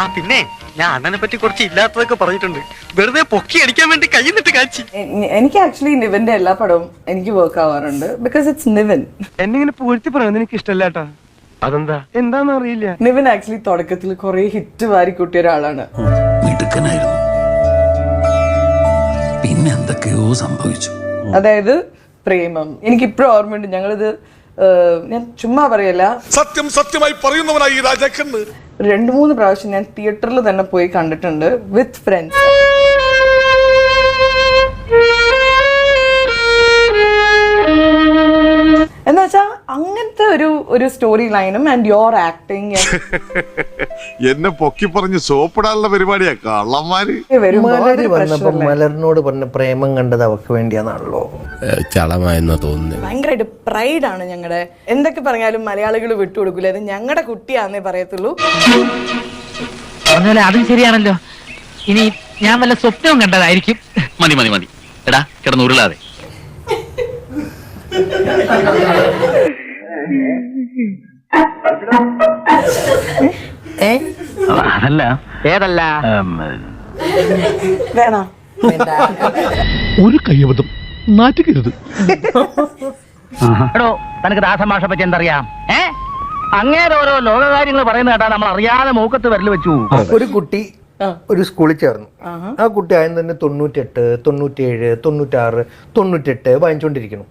ആ പിന്നെ ഞാൻ അണ്ണനെ പറ്റി കുറച്ച് ഇല്ലാത്തതൊക്കെ പറഞ്ഞിട്ടുണ്ട്. വെറുതെ പൊക്കി അടിക്കാൻ വേണ്ടി കൈ നിട്ട് കാച്ചി. എനിക്ക് ആക്ച്വലി നിവിന്റെ എല്ലാ പടവും എനിക്ക് വർക്ക് ആവാറുണ്ട്. Because it's Nivin. എന്നിങ്ങനെ പൂഴ്ത്തി പറയുന്നത് എനിക്ക് ഇഷ്ടമല്ലാട്ടാ. അതെന്താ? എന്താന്ന് അറിയില്ല. നിവിൻ ആക്ച്വലി തുടക്കത്തിൽ കുറെ ഹിറ്റ് വാരി കൂട്ടിയ ഒരാളാണ്. മിടുക്കനായിരുന്നു. പിന്നെ എന്തൊക്കെയോ സംഭവിച്ചു. അതായത് പ്രേമം. എനിക്കിപ്പോഴും ഓർമ്മയുണ്ട്. ഞങ്ങളിത് ഞാൻ ചുമ്മാ പറയല്ല, സത്യം സത്യമായി പറയുന്നവനായി രാജാക്കന്ന് 2-3 പ്രാവശ്യം ഞാൻ തിയേറ്ററിൽ തന്നെ പോയി കണ്ടിട്ടുണ്ട് വിത്ത് ഫ്രണ്ട്സ്. എന്ന് വെച്ചാ അങ്ങനത്തെ ഒരു സ്റ്റോറി ലൈനും ആൻഡ് യുവർ ആക്ടിങ് എന്നെ പൊക്കി പറഞ്ഞ് സോപ്പിടാനുള്ള പരിപാടിയാ കള്ളന്മാര്. മലറിനോട് പറഞ്ഞ പ്രേമം കണ്ടത് അവർക്ക് വേണ്ടിയാണല്ലോ. ചളമായെന്നാ തോന്നുന്നു. ഭയങ്കരമായിട്ട് പ്രൈഡാണ് ഞങ്ങളുടെ. എന്തൊക്കെ പറഞ്ഞാലും മലയാളികൾ വിട്ടുകൊടുക്കില്ല. അത് ഞങ്ങളുടെ കുട്ടിയാന്നേ പറയത്തുള്ളൂ. അതും ശരിയാണല്ലോ. ഇനി ഞാൻ വല്ല സ്വപ്നവും കണ്ടതായിരിക്കും. മതി മതി മതി എടാ കിടന്നുരുളാതെ. അതല്ല ഏതല്ല വേണ ഒരു കയ്യബദ്ധം നാറ്റുകരുത്. എടോ തനിക്ക് ദാസമാഷ പറ്റി എന്തറിയാം? അങ്ങേരെ ഓരോ ലോകകാര്യങ്ങൾ പറയുന്ന കേട്ടാ നമ്മൾ അറിയാതെ മൂക്കത്ത് വിരൽ വെച്ചു. ഒരു കുട്ടി ഒരു സ്കൂളിൽ ചേർന്നു. ആ കുട്ടി ആദ്യം തന്നെ 98, 97, 96, 98 വാങ്ങിച്ചോണ്ടിരിക്കണം.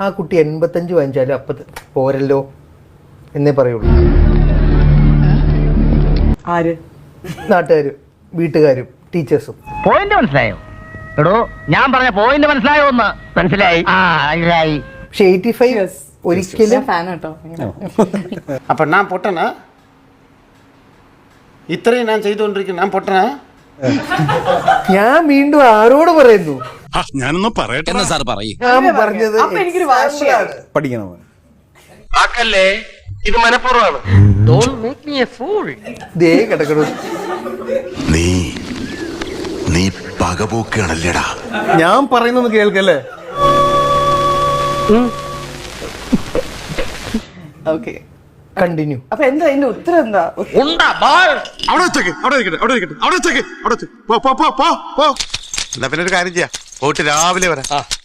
ആ കുട്ടി 85 വാങ്ങിച്ചാലും അപ്പൊ പോരല്ലോ എന്നേ പറയുള്ളൂ. ആര്? നാട്ടുകാരും വീട്ടുകാരും ടീച്ചേഴ്സും. പോയിന്റ് മനസ്സിലായോ? എടോ ഞാൻ പറഞ്ഞ പോയിന്റ് മനസ്സിലായോ? ഒന്ന് മനസ്സിലായി. പക്ഷെ 85 ഒരിക്കലും ഫാൻ കേട്ടോ. அப்ப நான் பொட்டனா? ഇത്രയും ഞാൻ ചെയ്തുകൊണ്ടിരിക്കുന്നു. ഞാൻ പൊട്ടനാ? ഞാൻ വീണ്ടും ആരോട് പറയുന്നു? ഞാനൊന്ന് പറയട്ടെ. സാർ പറയും. ഞാൻ പറഞ്ഞത് അപ്പൊ എനിക്കൊരു വാശിയാണ്. പഠിക്കണം. ആക്കല്ലേ, ഇത് മനഃപൂർവ്വമാണ്. ദേ കിടക്കണു. നീ പകപോക്കാണല്ലേടാ. ഞാൻ പറയുന്നത് കേൾക്കല്ലേ. Okay continue. അപ്പൊ എന്താ ഇതിന്റെ ഉത്തരം എന്താ? അവിടെ വെച്ചേക്ക്, അവിടെ ഇരിക്കട്ടെ, അവിടെ ഇരിക്കട്ടെ, അവിടെ വെച്ചേക്ക്, അവിടെ വെച്ച്. പോ. എന്നാ പിന്നെ ഒരു കാര്യം ചെയ്യാം, പോയിട്ട് രാവിലെ വരാം.